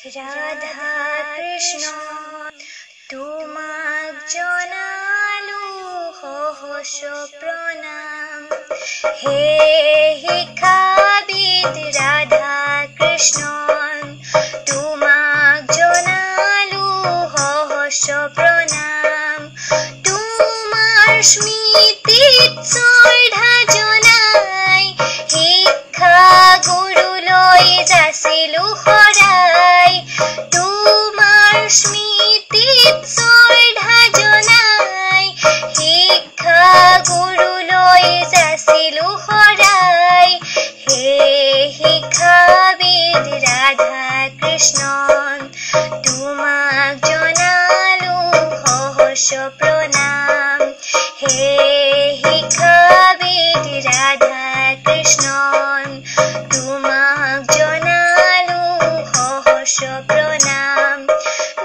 রাধা কৃষ্ণ তোমাক জনালো সহস্র প্ৰণাম। হে শিক্ষাবিদ ৰাধা কৃষ্ণ তোমাক জনালো সহস্র প্ৰণাম। তোমাৰ স্মৃতিত শ্ৰদ্ধা জনাই শিক্ষা গুৰুলৈ যাচিলো শৰাই। তোমাৰ স্মৃতিত শ্ৰদ্ধা জনাই শিক্ষা গুৰুলৈ যাচিলো শৰাই। হে শিক্ষাবিদ ৰাধা কৃষ্ণ তোমাক জনালো সহস্র প্ৰণাম। হে শিক্ষাবিদ ৰাধা কৃষ্ণ তোমাক জনালো সহস্র প্ৰণাম।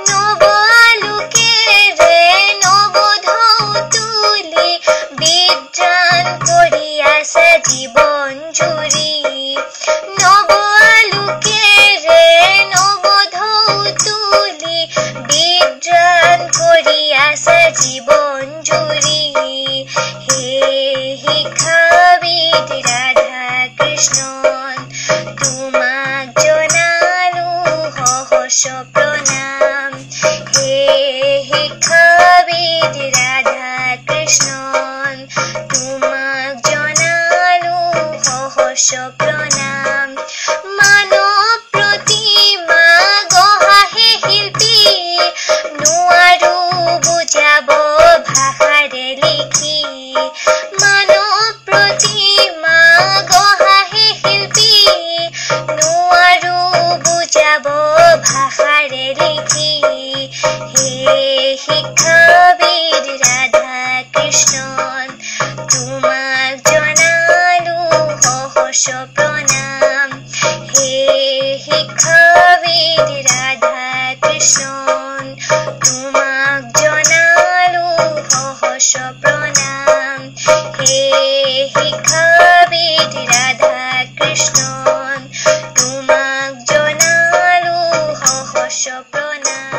নৱ আলোকেৰে নৱধৌ তুলি বিদ্ৰান কৰি আছে জীৱন জুৰি। নৱ আলোকেৰে নৱধৌ তুলি বিদ্ৰান কৰি আছে জীৱন জুৰি। হে শিক্ষাবিদ ৰাধা কৃষ্ণ তোমাক জনালো সহস্র প্ৰণাম। হে শিক্ষাবিদ ৰাধা কৃষ্ণ তোমাক জনালো সহস্র প্ৰণাম। মানৱ প্ৰতিমা গঢ়া হে শিল্পী নোৱাৰো বুজাব ভাষাৰে লিখি। মানৱ প্ৰতিমা গঢ়া হে শিল্পী নোৱাৰো বুজাব ভাষাৰে লিখি। হে শিক্ষাবিদ ৰাধা কৃষ্ণ তোমাক জনালো সহস্র প্ৰণাম। হে শিক্ষাবিদ ৰাধা কৃষ্ণ তোমাক জনালো সহস্র প্ৰণাম। হে শিক্ষাবিদ ৰাধা কৃষ্ণ তোমাক জনালো সহস্র প্ৰণাম।